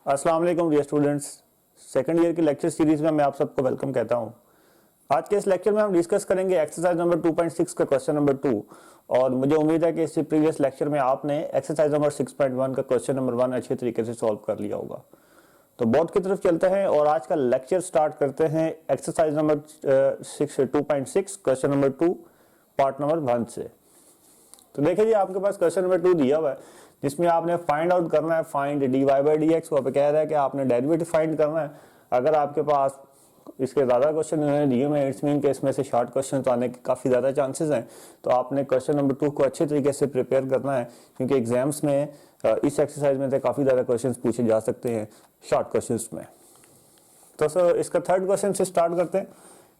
अस्सलाम वालेकुम dear students. Second year की लेक्चर सीरीज में मैं आप सबको वेलकम कहता हूं। आज के इस लेक्चर में हम डिस्कस करेंगे एक्सरसाइज नंबर 2.6 का क्वेश्चन नंबर 2। और मुझे उम्मीद है कि इससे प्रीवियस लेक्चर में आपने एक्सरसाइज नंबर 6.1 का क्वेश्चन नंबर 1 अच्छे तरीके से सॉल्व कर लिया होगा। तो बोर्ड की तरफ चलते हैं और आज का लेक्चर स्टार्ट करते हैं exercise number 2.6 question number 2 part number 1 से। तो देखिए जी, आपके पास क्वेश्चन नंबर 2 दिया हुआ है जिसमें आपने फाइंड आउट करना है, find d y by d x. वहाँ पे कह रहा है कि आपने डेरिवेटिव फाइंड करना है। अगर आपके पास इसके ज़्यादा क्वेश्चन इन्होंने दिए हुए हैं, इट्स मीन के इसमें से शॉर्ट क्वेश्चन तो आने के काफ़ी ज़्यादा चांसेस हैं। तो आपने क्वेश्चन नंबर 2 को अच्छे तरीके से प्रिपेयर करना है, क्योंकि एग्जाम्स में इस एक्सरसाइज में से काफ़ी ज़्यादा क्वेश्चन पूछे जा सकते हैं शॉर्ट क्वेश्चन में। तो सर इसका थर्ड क्वेश्चन से स्टार्ट करते हैं,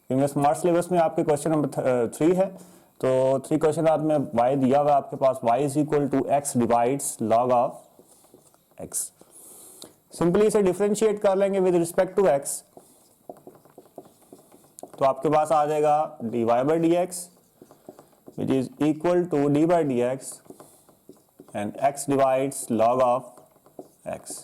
क्योंकि स्मार्ट सिलेबस में आपके क्वेश्चन नंबर 3 है। तो 3 क्वेश्चन आप में y दिया हुआ है आपके पास, y is equal to x divides log of x। Simply इसे डिफरेंशिएट कर लेंगे विद रिस्पेक्ट टू x, तो आपके पास आ जाएगा dy by d x which is equal to d by d x and x divides log of x।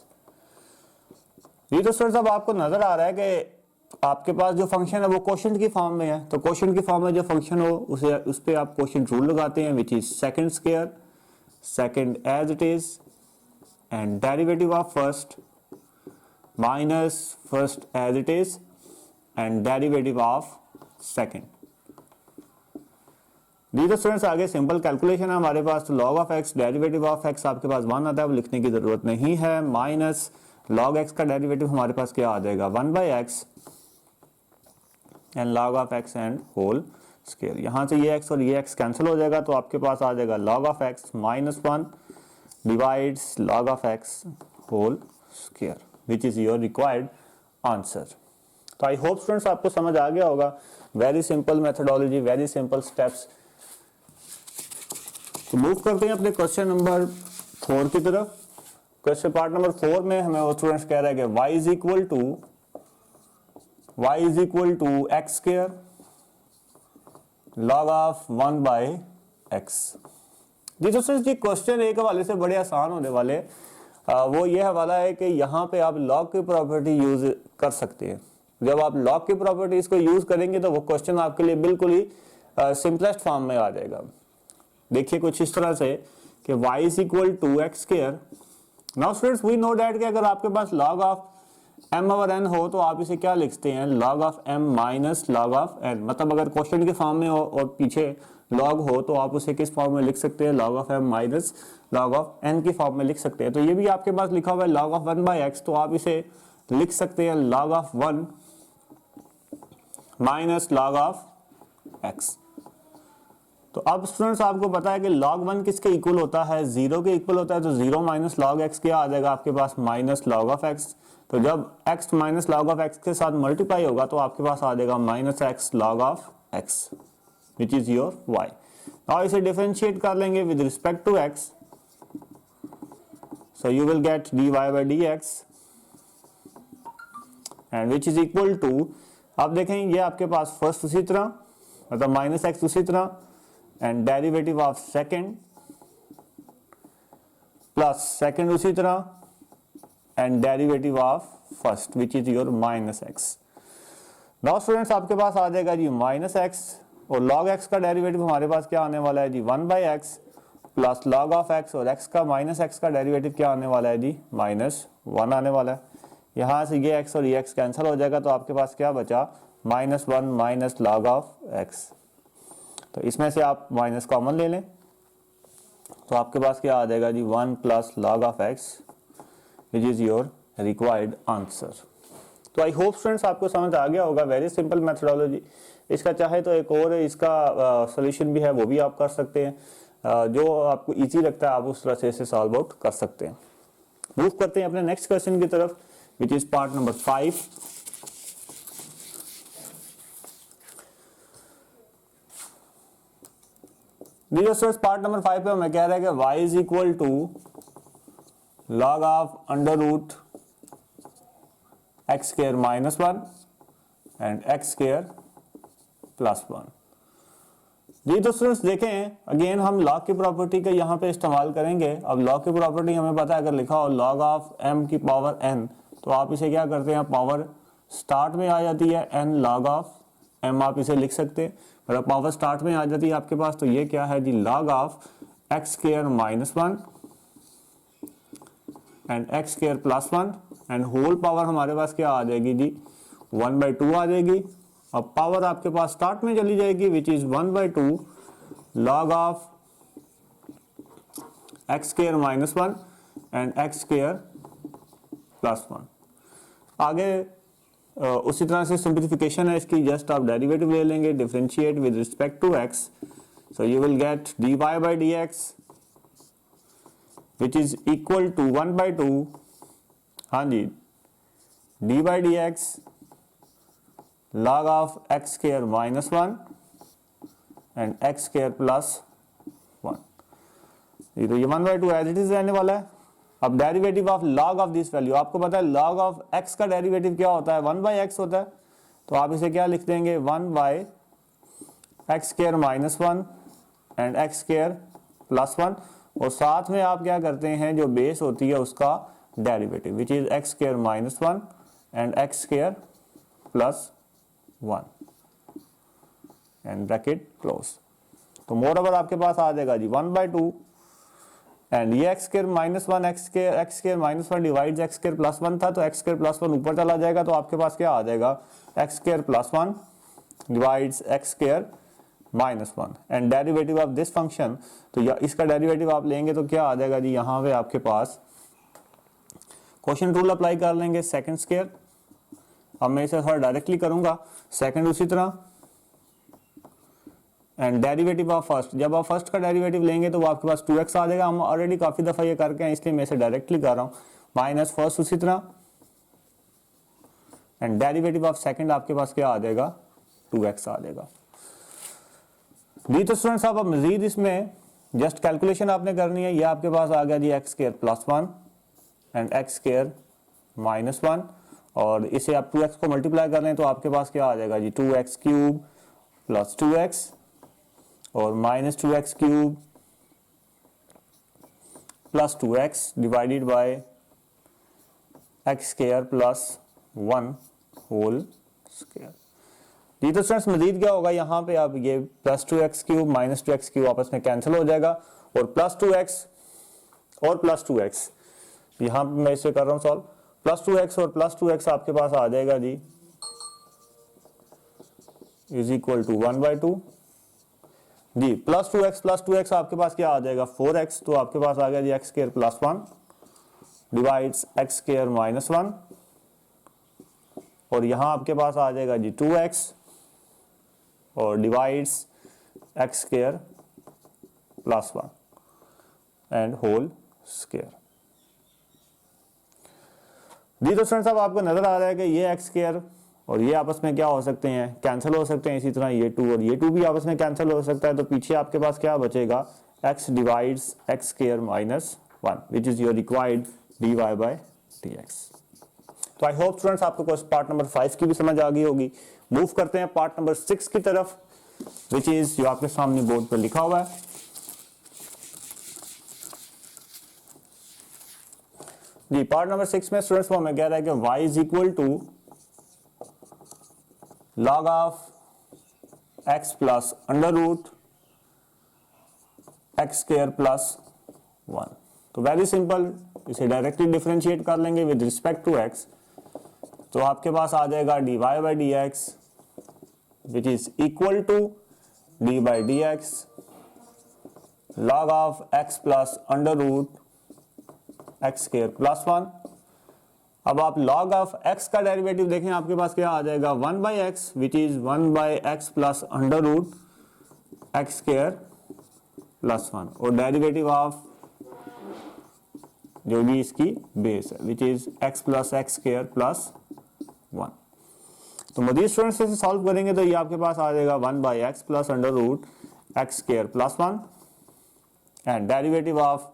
ये तो सर साहब आपको नजर आ रहा है कि आपके पास जो फंक्शन है वो क्वोशिएंट की फॉर्म में है। तो क्वोशिएंट की फॉर्म में जो फंक्शन हो उसे उस पे आप क्वोशिएंट रूल लगाते हैं, which is second square, second as it is and derivative of first minus first as it is and derivative of second. तो स्टूडेंट्स आगे सिंपल कैलकुलेशन है हमारे पास। तो log of x derivative of x आपके पास 1 आता है, वो लिखने की जरूरत नहीं है। माइनस लॉग एक्स का डेरिवेटिव हमारे पास क्या आ जाएगा, 1 by x and log of x and whole square. यहां से ये x और ये x कैंसिल हो जाएगा, तो आपके पास आ जाएगा log of x minus 1 divides log of x whole square, which is your required answer. तो आई होप स्टूडेंट्स आपको समझ आ गया होगा। Very simple methodology, very simple steps. तो मूव करते हैं अपने क्वेश्चन नंबर 4 की तरफ। क्वेश्चन पार्ट नंबर 4 में हमें वो स्टूडेंट्स कह रहे हैं कि y is equal to x square log of 1 by x. जी दोस्तों, जी क्वेश्चन एक हवाले से बड़े आसान होने वाले। वो ये हवाला है कि यहाँ पे आप लॉग की प्रॉपर्टी यूज कर सकते हैं। जब आप लॉग की प्रॉपर्टीज को यूज करेंगे तो वो क्वेश्चन आपके लिए बिल्कुल ही सिंपलेस्ट फॉर्म में आ जाएगा। देखिए कुछ इस तरह से कि y is equal to x square. Now students we know that कि अगर आपके पास log of m over n हो तो आप इसे क्या लिखते हैं, log of m minus log of n। मतलब अगर क्वेश्चन के फॉर्म में हो और पीछे log हो तो आप उसे किस फॉर्म में लिख सकते हैं, log of m minus log of n की फॉर्म में लिख सकते हैं। तो ये भी आपके पास लिखा हुआ है log ऑफ 1 बाई एक्स, तो आप इसे लिख सकते हैं log of 1 minus log of x। तो अब स्टूडेंट्स आपको पता है कि log 1 किसके इक्वल होता है, 0 के इक्वल होता है। तो 0 माइनस log x क्या आ जाएगा आपके पास, माइनस log ऑफ x। तो जब x minus log of x के साथ मल्टीप्लाई होगा तो आपके पास आ जाएगा minus x log of x, which is your y। और इसे डिफरेंशिएट कर लेंगे with respect to x, so you will get dy by d x and which is equal to, अब देखें ये आपके पास फर्स्ट उसी तरह, मतलब माइनस x उसी तरह and derivative of second plus second उसी तरह and derivative of first, which is your minus x. Now students आपके पास आ जाएगा जी माइनस एक्स, और log x का डेरिवेटिव हमारे पास क्या आने वाला है जी, 1 by x plus log of x, और x का माइनस x का डेरिवेटिव क्या आने वाला है जी, माइनस 1 आने वाला है। यहां से ये x और ये x कैंसिल हो जाएगा, तो आपके पास क्या बचा, minus 1 minus log of x। तो इसमें से आप माइनस कॉमन ले लें, तो आपके पास क्या आ जाएगा जी, 1 plus log of x, which is your required answer. तो आई होप स्टूडेंट्स आपको समझ आ गया होगा। Very simple methodology. इसका चाहे तो एक और है, इसका सॉल्यूशन भी है, वो भी आप कर सकते हैं। जो आपको इजी लगता है आप उस तरह से इसे सॉल्व आउट कर सकते हैं। मूव करते हैं अपने नेक्स्ट क्वेश्चन की तरफ, which is part number 5। Part number 5 पे हमें कह रहा है कि y is equal to log of under root x square minus 1 and x square plus 1। जी तो स्टूडेंट्स देखें, अगेन हम लॉग की प्रॉपर्टी का यहाँ पे इस्तेमाल करेंगे। अब लॉग की प्रॉपर्टी हमें पता है, अगर लिखा हो लॉग ऑफ m की पावर n, तो आप इसे क्या करते हैं, पावर स्टार्ट में आ जाती है n लॉग ऑफ m, आप इसे लिख सकते हैं। अगर पावर स्टार्ट में आ जाती है आपके पास, तो ये क्या है जी, log of x square minus 1 and x square plus 1 and whole power हमारे पास क्या आ जाएगी जी, 1/2 आ जाएगी। अब पावर आपके पास स्टार्ट में चली जाएगी, which is 1/2 log of x square minus 1 and x square plus 1। आगे उसी तरह से सिंप्लीफिकेशन है इसकी, जस्ट आप डेरिवेटिव ले लेंगे, differentiate with respect to x, so you will get dy by dx which is equal to 1/2, हाँ जी, d by dx log of x square minus 1 and x square plus 1। तो ये 1/2 as it is रहने वाला है। अब derivative of log of this value, आपको पता है लॉग ऑफ x का डेरिवेटिव क्या होता है, 1/x होता है। तो आप इसे क्या लिख देंगे, 1/x square minus 1 and x square plus 1, और साथ में आप क्या करते हैं, जो बेस होती है उसका derivative, which is x square minus 1 and x square plus 1 and bracket close. तो मोर ओवर आपके पास आ जाएगा जी 1/2 एंड ये x square minus 1 x square minus 1 divides x square plus 1 था, तो x स्क्वायर प्लस 1 ऊपर चला जाएगा, तो आपके पास क्या आ जाएगा, x square plus 1 divides x square minus 1 and derivative of this function, तो इसका डेरिवेटिव आप लेंगे तो क्या आ जाएगा जी, यहाँ पे आपके पास क्वोशिएंट रूल अप्लाई कर लेंगे, सेकंड स्क्वायर। अब मैं इसे थोड़ा डायरेक्टली करूंगा, सेकंड उसी तरह एंड डेरिवेटिव ऑफ फर्स्ट, जब आप फर्स्ट का डेरिवेटिव लेंगे तो वो आपके पास 2x आ जाएगा। हम ऑलरेडी काफी दफा ये करके हैं, इसलिए मैं इसे डायरेक्टली कर रहा हूं, माइनस फर्स्ट उसी तरह एंड डेरिवेटिव ऑफ सेकंड आपके पास क्या आ जाएगा, 2x आ जाएगा। जी तो स्टूडेंट्स आप मजीद इसमें जस्ट कैलकुलेशन आपने करनी है। ये आपके पास आ गया जी x square plus 1 and x square minus 1, और इसे आप 2x को मल्टीप्लाई कर लें तो आपके पास क्या आ जाएगा जी, 2x क्यूब प्लस 2x और minus 2x cube plus 2x divided by x square plus 1 whole square. जी तो स्टूडेंट्स मजीद क्या होगा, यहाँ पे अब ये plus 2x cube minus 2x cube आपस में कैंसिल हो जाएगा, और प्लस 2x और प्लस 2x, यहाँ पे मैं इसे कर रहा हूँ सॉल्व, प्लस 2x और प्लस 2x आपके पास आ जाएगा जी, इज इक्वल टू 1/2 जी, प्लस 2x आपके पास क्या आ जाएगा, 4x, तो आपके पास आ गया जी x square plus 1 divides x square minus 1, और यहां आपके पास आ जाएगा जी 2x और divides x square plus 1 and whole square. जी तो स्टूडेंट्स अब आपको नजर आ रहा है कि ये एक्स स्क्वायर और ये आपस में क्या हो सकते हैं, कैंसिल हो सकते हैं। इसी तरह ये 2 और ये 2 भी आपस में कैंसिल हो सकता है, तो पीछे आपके पास क्या बचेगा, x divides x square minus 1 which is your required dy by dx। तो आई होप स्टूडेंट्स आपको पार्ट नंबर 5 की भी समझ आ गई होगी। मूव करते हैं पार्ट नंबर 6 की तरफ, विच इज जो आपके सामने बोर्ड पर लिखा हुआ है। जी पार्ट नंबर 6 में स्टूडेंट्स को हमें कह रहा है कि y is equal to log of x plus under root x square plus 1। तो वेरी सिंपल, इसे डायरेक्टली डिफरेंशिएट कर लेंगे विद रिस्पेक्ट टू x, तो आपके पास आ जाएगा dy by d x which is equal to d by d x log of x plus under root x square plus 1। अब आप log ऑफ x का डेरिवेटिव देखें, आपके पास क्या आ जाएगा, 1/x which is 1/x plus under root x square plus 1, और डेरिवेटिव ऑफ जो भी इसकी बेस है which is x plus x square plus 1। तो मजीद स्टूडेंट्स से सॉल्व करेंगे तो ये आपके पास आ जाएगा 1/x plus under root x square plus 1 and derivative of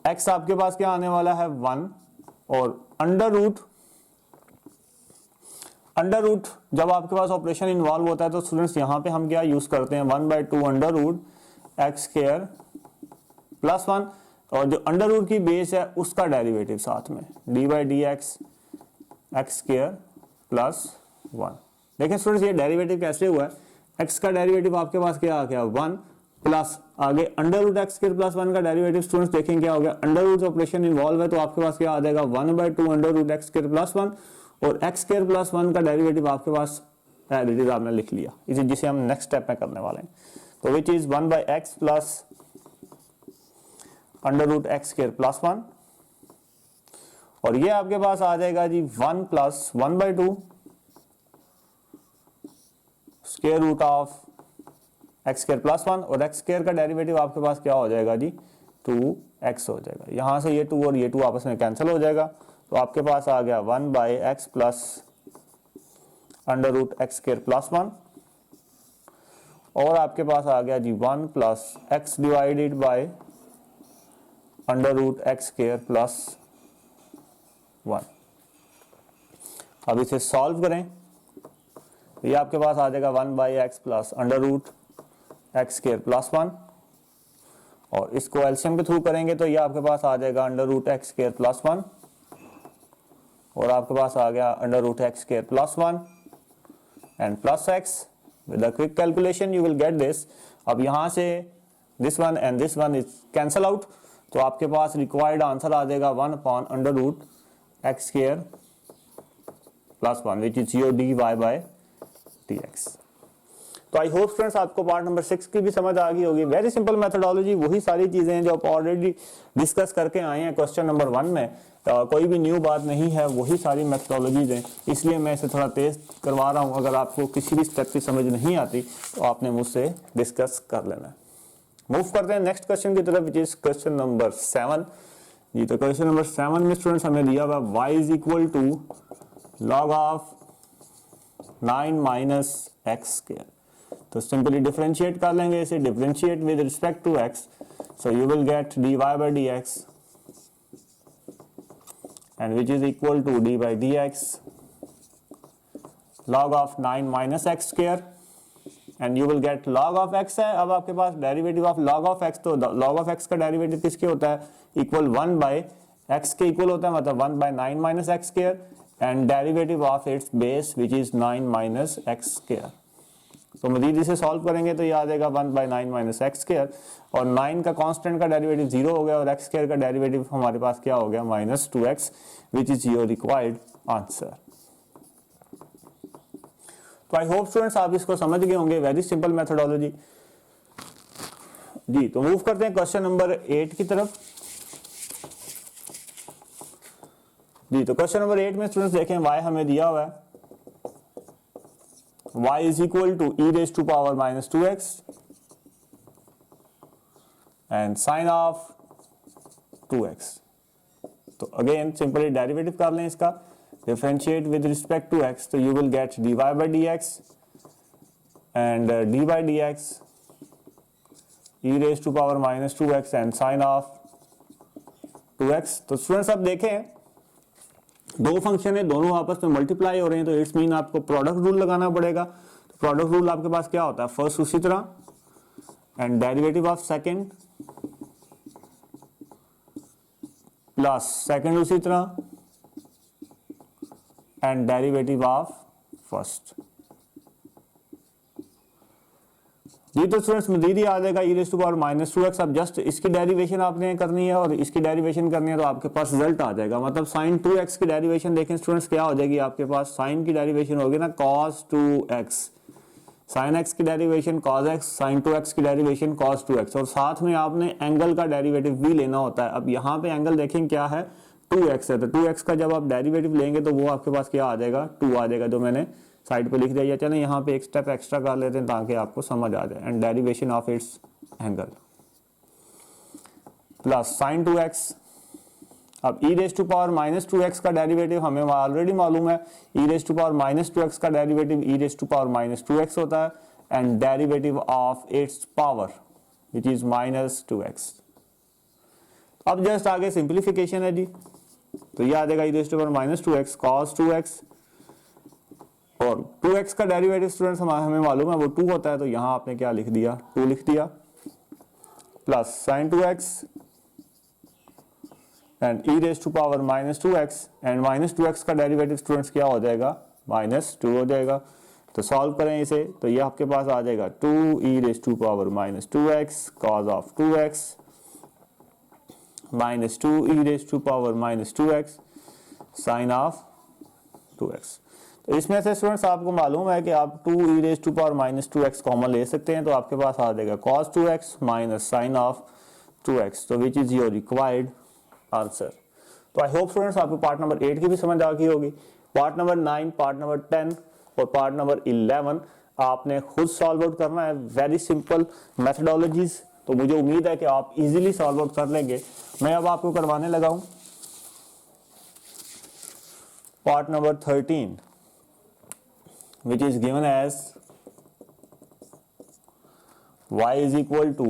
x आपके पास क्या आने वाला है 1, और अंडर अंडर रूट जब आपके पास ऑपरेशन इन्वॉल्व होता है तो स्टूडेंट्स यहाँ पे हम क्या यूज करते हैं 1/2 under root x square plus 1, और जो अंडर रूट की बेस है उसका डेरिवेटिव साथ में d/dx एक्स स्क्वायर प्लस 1। देखिए स्टूडेंट्स ये डेरिवेटिव कैसे हुआ है, x का डेरिवेटिव आपके पास क्या आ गया 1 प्लस आगे under root x square plus 1 का डेरिवेटिव स्टूडेंट्स देखेंगे क्या हो गया, अंडर रूट ऑपरेशन इन्वॉल्व है तो आपके पास क्या आ जाएगा 1/2 under root x square plus 1, और एक्स स्क्वायर प्लस 1 का डेरिवेटिव आपके पास डेरिवेटिव आपने लिख लिया, इसे जिसे हम नेक्स्ट स्टेप में करने वाले हैं। तो which is 1/x plus under root x square plus 1, और ये आपके पास आ जाएगा जी 1 plus 1/2 square root of x square plus 1, और एक्स स्क्वायर का डेरिवेटिव आपके पास क्या हो जाएगा जी 2x हो जाएगा। यहां से ये 2 और ये 2 आपस में कैंसिल हो जाएगा, तो आपके पास आ गया 1/x plus under root x square plus 1, और आपके पास आ गया जी 1 plus x divided by under root x square plus 1। अब इसे सॉल्व करें तो ये आपके पास आ जाएगा 1/x plus under root x square plus 1, और इसको एलसीएम के थ्रू करेंगे तो ये आपके पास आ जाएगा under root x square plus 1, और आपके पास आ गया under root x square plus 1 and plus x. With a quick calculation you will get this. अब यहां से this one and this one is cancel out, तो आपके पास रिक्वायर्ड आंसर आ जाएगा 1 under root x square plus 1 which is your dy/dx। तो I hope students आपको पार्ट नंबर 6 की भी समझ आ गई होगी। वेरी सिंपल मेथोडोलॉजी, वही सारी चीजें हैं जो आप ऑलरेडी डिस्कस करके आए हैं क्वेश्चन नंबर 1 में, कोई भी न्यू बात नहीं है, वही सारी मेथोडोलॉजीज हैं, इसलिए मैं इसे थोड़ा तेज करवा रहा हूं। अगर आपको किसी भी स्टेप की समझ नहीं आती तो आपने मुझसे डिस्कस कर लेना है। मूव करते हैं नेक्स्ट क्वेश्चन की तरफ, विच इज क्वेश्चन नंबर 7 जी। तो क्वेश्चन नंबर 7 में स्टूडेंट्स हमें दिया हुआ y is equal to log of 9 minus x square. तो सिंपली डिफरेंशिएट कर लेंगे इसे, differentiate with respect to x, so you will get dy/dx and which is equal to d/dx log of 9 minus x square, and you will get log of x है। अब आपके पास derivative of log of x, तो log of x का derivative किसके होता है, equal 1/x के इक्वल होता है, मतलब 1/9 minus x square, and derivative of its base which is 9 minus x square. तो मजीद इसे सॉल्व करेंगे तो ये आ जाएगा 1/9 माइनस एक्स स्क्वायर, और 9 का कांस्टेंट का डेरिवेटिव 0 हो गया, और एक्स स्क्वायर का डेरिवेटिव हमारे पास क्या हो गया -2x which is your required answer. तो आई होप स्टूडेंट्स आप इसको समझ गए होंगे, वेरी सिंपल मेथोडोलॉजी जी। तो मूव करते हैं क्वेश्चन नंबर 8 की तरफ जी। तो क्वेश्चन नंबर 8 में स्टूडेंट्स देखें y हमें दिया हुआ है, y is equal to e raised to power minus 2x and sin of 2x। तो अगेन सिंपली डेरिवेटिव कर लें इसका, differentiate with respect to x, तो you will get dy/dx and d/dx e raised to power minus 2x and sin of 2x। तो students अब देखें दो function है, दोनों आपस में मल्टीप्लाई हो रहे हैं, तो इट्स मीन आपको प्रोडक्ट रूल लगाना पड़ेगा। तो प्रोडक्ट रूल आपके पास क्या होता है, फर्स्ट उसी तरह and derivative of second plus second उसी तरह एंड डेरिवेटिव ऑफ फर्स्ट जी। तो स्टूडेंट्स मजीद ही आ जाएगा e raised to power minus 2x। अब जस्ट इसकी डेरिवेशन आपने करनी है और इसकी डेरिवेशन करनी है, तो आपके पास रिजल्ट आ जाएगा, मतलब sin 2x की डेरिवेशन देखें स्टूडेंट्स क्या हो जाएगी आपके पास, sin की डेरिवेशन होगी ना cos 2x, sin x की derivation cos x, sin 2x की डेरिवेशन cos 2x, और साथ में आपने एंगल का डेरिवेटिव भी लेना होता है। अब यहाँ पे एंगल देखें क्या है 2x है, तो 2x का जब आप डेरिवेटिव लेंगे तो वो आपके पास क्या आ जाएगा 2 आ जाएगा, जो मैंने साइड पे लिख दिया। चलें यहाँ पे एक स्टेप एक्स्ट्रा कर लेते हैं ताकि आपको समझ आ जाए, and derivation of its angle plus sin 2x। अब e raised to power minus 2x का डेरिवेटिव हमें ऑलरेडी मालूम है, e raised to power minus 2x का derivative e raised to power minus 2x होता है, and derivative of it's power which is -2x। अब just आगे सिंप्लीफिकेशन है जी, तो ये आ जाएगा e raised to power -2x cos 2x, और 2x का डेरिवेटिव स्टूडेंट्स हमें मालूम है वो 2 होता है, तो यहाँ आपने क्या लिख दिया, 2 लिख दिया, plus sine 2x and e raise to power minus 2x, and minus 2x का डेरिवेटिव स्टूडेंट्स क्या हो जाएगा, माइनस 2 हो जाएगा। तो सॉल्व करें इसे, तो ये आपके पास आ जाएगा 2 e raise to power minus 2x cos of 2x minus 2 e raise to power minus 2x sine of 2x। तो इसमें से स्टूडेंट्स आपको मालूम है कि आप 2 e raise to power minus 2x common ले सकते हैं, तो आपके पास आ जाएगा cos 2x minus sign of 2x, तो which is your required answer. तो आई होप स्टूडेंट्स आपको पार्ट नंबर 8 की भी समझ आ गई होगी। पार्ट नंबर 9, पार्ट नंबर 10 और पार्ट नंबर 11 आपने खुद सॉल्व आउट करना है, वेरी सिंपल मेथडोलॉजीज। तो मुझे उम्मीद है कि आप इजीली सॉल्व आउट कर लेंगे। मैं अब आपको करवाने लगा हूं part number 13 which is given as y is equal to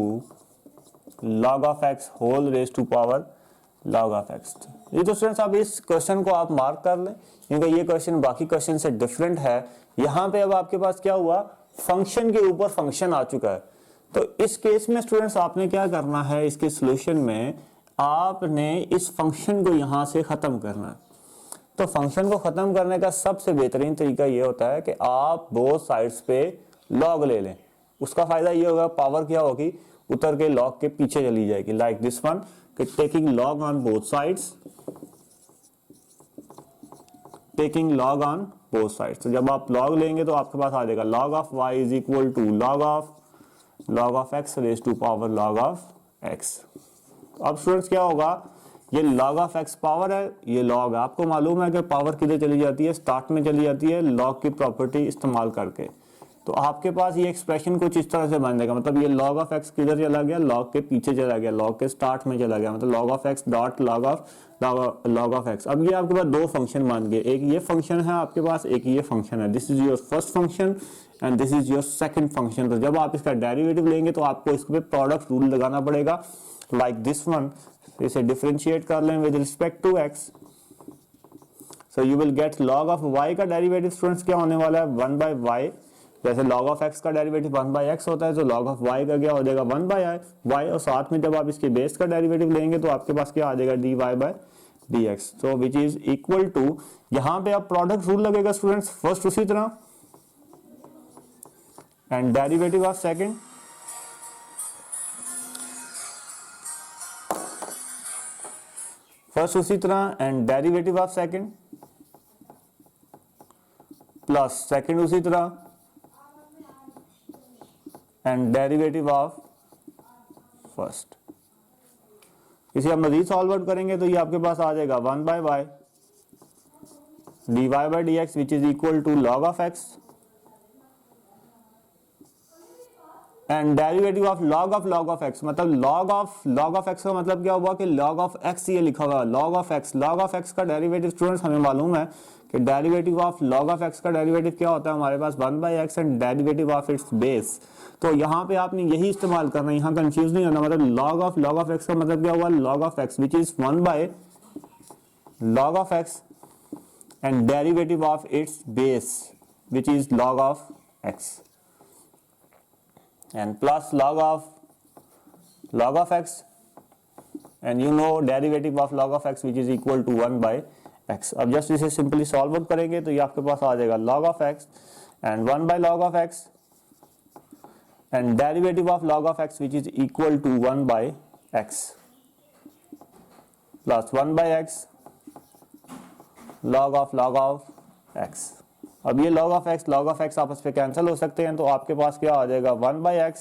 log of x whole raised to power log of x। ये तो स्टूडेंट्स आप इस क्वेश्चन को आप मार्क कर लें, क्योंकि ये क्वेश्चन बाकी क्वेश्चन से डिफरेंट है। यहाँ पे अब आपके पास क्या हुआ, फंक्शन के ऊपर फंक्शन आ चुका है। तो इस केस में स्टूडेंट्स आपने क्या करना है, इसके सॉल्यूशन में आपने इस फंक्शन को यहाँ से खत्म करना है। तो फंक्शन को खत्म करने का सबसे बेहतरीन तरीका ये होता है कि आप बोथ साइड्स पे लॉग ले लें। उसका फायदा ये होगा, पावर क्या होगी, उतर के लॉग के पीछे चली जाएगी, like this one, taking log on both sides, taking log on both sides. तो जब आप लॉग लेंगे तो आपके पास आ जाएगा log of y is equal to log of x raise to power log of x। अब स्टूडेंट्स क्या होगा, ये log ऑफ x पावर है, ये log है। आपको मालूम है कि पावर किधर चली जाती है, स्टार्ट में चली जाती है log की प्रॉपर्टी इस्तेमाल करके। तो आपके पास ये एक्सप्रेशन कुछ इस तरह से बन जाएगा, मतलब ये log ऑफ x किधर चला गया, log के पीछे चला गया, log के स्टार्ट में चला गया, मतलब log of x dot log of x। अब ये आपके पास दो फंक्शन मान गए, एक ये फंक्शन है आपके पास, एक ये फंक्शन है। This is your first function and this is your second function. तो जब आप इसका डेरिवेटिव लेंगे तो आपको इस पे प्रोडक्ट रूल लगाना पड़ेगा, लाइक दिस वन। इसे डिफरेंशिएट कर लें with respect to x, so you will get log of y का डेरिवेटिव स्टूडेंट्स क्या होने वाला है, 1 बाय y। जैसे log ऑफ x का डेरिवेटिव 1 बाय x होता है, तो log ऑफ y का क्या हो जाएगा, 1 बाय y। और साथ में जब आप इसके बेस का डेरिवेटिव लेंगे तो आपके पास क्या आ जाएगा, dy बाय dx, तो विच इज इक्वल टू, यहाँ पे आप प्रोडक्ट रूल लगेगा स्टूडेंट्स फर्स्ट उसी तरह, and derivative of second first उसी तरह, and derivative of second plus second उसी तरह, एंड डेरिवेटिव ऑफ फर्स्ट। इसे हम मजीद सॉल्व आउट करेंगे तो ये आपके पास आ जाएगा 1 by y dy by dx which is equal to log of x and derivative of log of x, मतलब log ऑफ x का मतलब क्या हुआ कि log ऑफ x ये लिखा हुआ है, log ऑफ x का डेरिवेटिव स्टूडेंट्स हमें मालूम है कि derivative of log of x का डेरिवेटिव क्या होता है हमारे पास, 1 by x and derivative of its base. तो यहाँ पे आपने यही इस्तेमाल करना है, यहाँ कंफ्यूज नहीं होना, मतलब log ऑफ x का मतलब क्या हुआ, log of x which is 1 by log of x and derivative of its base which is log of x and plus log of x, and you know derivative of log of x which is equal to 1 by x। अब just इसे simply solve out करेंगे तो ये आपके पास आ जाएगा log of x and 1 by log of x and derivative of log of x which is equal to 1 by x plus 1 by x log of x। अब ये log ऑफ x आपस पे कैंसिल हो सकते हैं, तो आपके पास क्या आ जाएगा, 1 by x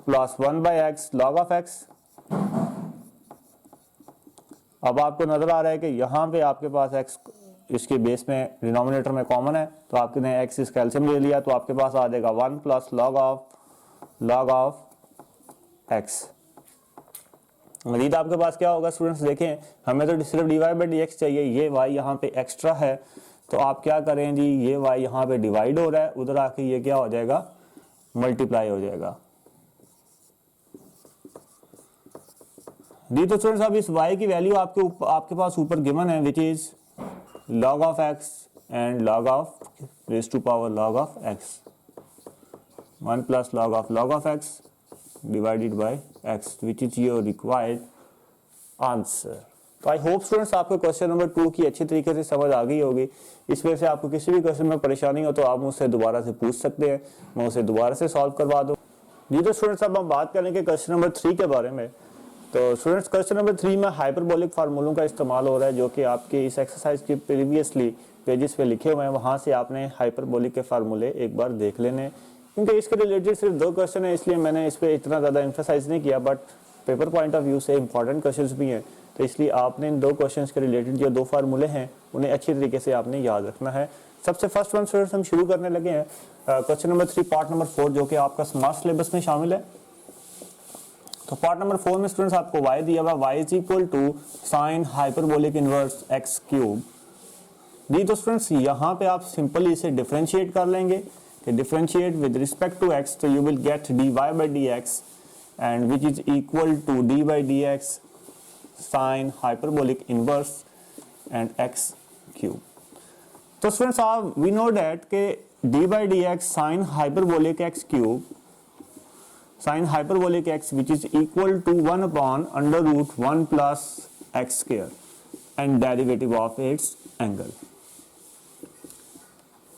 plus 1 by x log of x। अब आपको नजर आ रहा है कि यहाँ पे आपके पास x इसके बेस में डिनोमिनेटर में कॉमन है, तो आपने x इसका एलसीएम ले लिया, तो आपके पास आ जाएगा 1 प्लस log ऑफ x। मजीद आपके पास क्या होगा स्टूडेंट्स, देखें हमें तो सिर्फ dy बाई dx चाहिए, ये y यहाँ पे एक्स्ट्रा है, तो आप क्या करें जी, ये y यहाँ पे डिवाइड हो रहा है, उधर आके ये क्या हो जाएगा, मल्टीप्लाई हो जाएगा जी। तो स्टूडेंट्स अब इस y की वैल्यू आपके पास ऊपर गिवन है which is log of x and log of raised to power log of x, 1 plus log of x divided by x, which is your required answer. तो आई होप स्टूडेंट्स आपको question number 2 की अच्छी तरीके से समझ आ गई होगी। इस वजह से आपको किसी भी क्वेश्चन में परेशानी हो तो आप मुझसे दोबारा से पूछ सकते हैं, मैं उसे दोबारा से सॉल्व करवा दूँ। जी तो स्टूडेंट्स अब हम बात करेंगे क्वेश्चन नंबर 3 के बारे में। तो स्टूडेंट्स क्वेश्चन नंबर 3 में हाइपरबोलिक फार्मूलों का इस्तेमाल हो रहा है, जो कि आपके इस एक्सरसाइज के प्रीवियसली पेजेस पे लिखे हुए हैं, वहाँ से आपने हाइपरबोलिक के फार्मूले एक बार देख लेने, क्योंकि इसके रिलेटेड सिर्फ 2 क्वेश्चन है, इसलिए मैंने इस पर इतना ज़्यादा एम्फेसाइज नहीं किया, but paper point of view से इंपॉर्टेंट क्वेश्चन भी हैं, तो इसलिए आपने इन 2 क्वेश्चन के रिलेटेड जो 2 फार्मूले हैं उन्हें अच्छी तरीके से आपने याद रखना है। सबसे फर्स्ट वन स्टूडेंट्स हम शुरू करने लगे हैं क्वेश्चन नंबर 3 पार्ट नंबर 4, जो कि आपका स्मार्ट सिलेबस में शामिल है। तो पार्ट नंबर 4 में स्टूडेंट्स आपको y दिया हुआ, y is equal to sine hyperbolic inverse x cube दी। तो स्टूडेंट्स यहाँ पे आप सिंपली इसे डिफरेंशिएट कर लेंगे कि differentiate with respect to x, तो you will get dy by dx and which is equal to d by dx sine hyperbolic inverse and x cube. तो स्टूडेंट्स आप वी नो दैट के d by dx sine hyperbolic x cube, sin hyperbolic x which is equal to 1 upon under root 1 plus x square and derivative of its angle।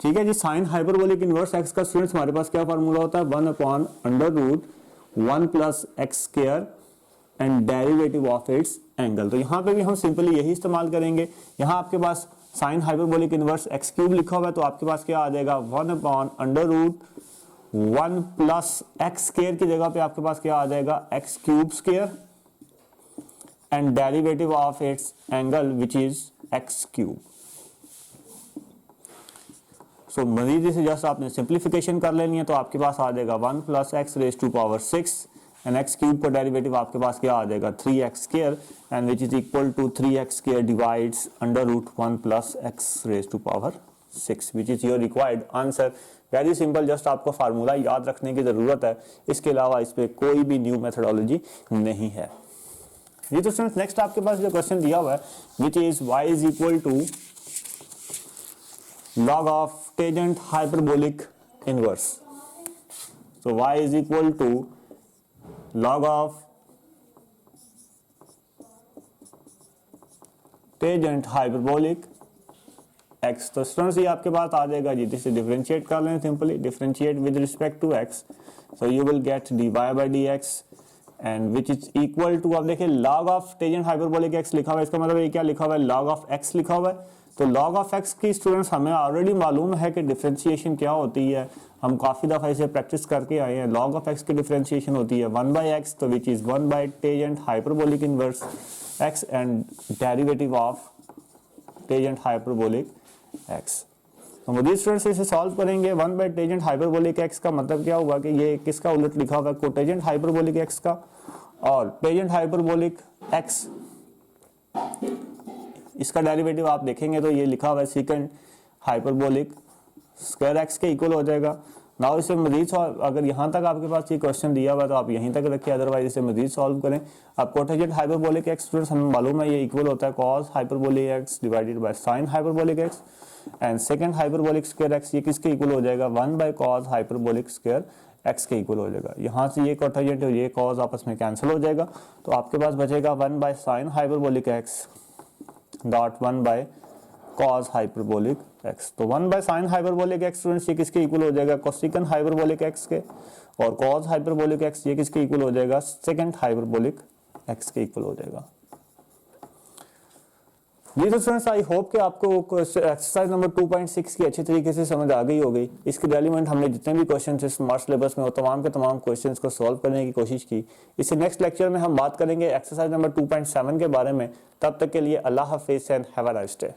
ठीक है जी, sin hyperbolic inverse x का students हमारे पास क्या formula होता है, 1 upon under root 1 plus x square and derivative of its angle। तो यहाँ पे भी हम सिंपली यही इस्तेमाल करेंगे। यहाँ आपके पास sin hyperbolic inverse x cube लिखा हुआ है, तो आपके पास क्या आ जाएगा, 1 upon under root 1 plus x square की जगह पे आपके पास क्या आ जाएगा, x cube square and derivative of its angle which is x cube. So मजीद इसे जस्ट आपने सिंप्लीफिकेशन कर लेनी है, तो आपके पास आ जाएगा 1 plus x raise to power 6 and x cube का डेरिवेटिव आपके पास क्या आ जाएगा, 3x square and which is equal to 3x square divides under root 1 plus x raise to power 6 which is your required answer. Very simple, just आपको formula याद रखने की जरूरत है, इसके अलावा इस पे कोई भी न्यू मेथोडोलॉजी नहीं है। ये तो स्टूडेंट्स नेक्स्ट आपके पास जो क्वेश्चन दिया हुआ है which is y is equal to log of tangent hyperbolic inverse. So y is equal to log of tangent hyperbolic x। तो स्टूडेंट्स ये आपके पास आ जाएगा जी, जिसे डिफरेंशिएट कर लें simply, differentiate with respect to x, so you will get dy by dx and which is equal to, आप देखिए log of tangent hyperbolic x लिखा हुआ है, इसका मतलब ये क्या लिखा हुआ है, log ऑफ x लिखा हुआ है। तो log ऑफ x की स्टूडेंट्स हमें ऑलरेडी मालूम है कि डिफरेंशिएशन क्या होती है, हम काफी दफा इसे प्रैक्टिस करके आए हैं। log ऑफ x की डिफरेंशिएशन होती है 1 by x, तो which is 1 by tangent hyperbolic inverse x and derivative of tangent hyperbolic x। तो मजीद स्टूडेंट्स इसे सॉल्व करेंगे। 1 बाय टेंजेंट हाइपरबोलिक x का मतलब क्या हुआ कि ये किसका उलट लिखा हुआ है, कोटेंजेंट हाइपरबोलिक x का, और टेंजेंट हाइपरबोलिक x इसका डेरिवेटिव आप देखेंगे तो ये लिखा हुआ है सेकंड हाइपरबोलिक स्क्वायर x के इक्वल हो जाएगा। नाउ इसे मजीद अगर यहाँ तक आपके पास ये क्वेश्चन दिया हुआ है तो आप यहीं तक रखिए, अदरवाइज इसे मजीद सॉल्व करें। आप कोटेंजेंट हाइपरबोलिक x स्टूडेंट्स हमें मालूम है ये इक्वल होता है cos hyperbolic x divided by sin hyperbolic x and second hyperbolic square x, ये किसके इक्वल हो जाएगा, 1 bye cos hyperbolic square x के इक्वल हो जाएगा। यहाँ से ये कोटेंजेंट और ये cos आपस में कैंसिल हो जाएगा, तो आपके पास बचेगा 1 by sin hyperbolic x dot 1 bye cos hyperbolic x। तो 1 by sin hyperbolic x students ये किसके इक्वल हो जाएगा, कोसेकंड हाइपरबोलिक x के, और cos हाइपरबोलिक x ये किसके इक्वल हो जाएगा, सेकंड हाइपरबोलिक x के इक्वल हो जाएगा। जी तो स्टूडेंट्स आई होप कि आपको एक्सरसाइज नंबर 2.6 की अच्छी तरीके से समझ आ गई होगी। इसके रेलिवेंट हमने जितने भी क्वेश्चन थे स्मार्ट सिलेबस में वो तमाम के तमाम क्वेश्चंस को सॉल्व करने की कोशिश की। इससे नेक्स्ट लेक्चर में हम बात करेंगे एक्सरसाइज नंबर 2.7 के बारे में। तब तक के लिए अल्लाह हाफिज़ and have a nice day.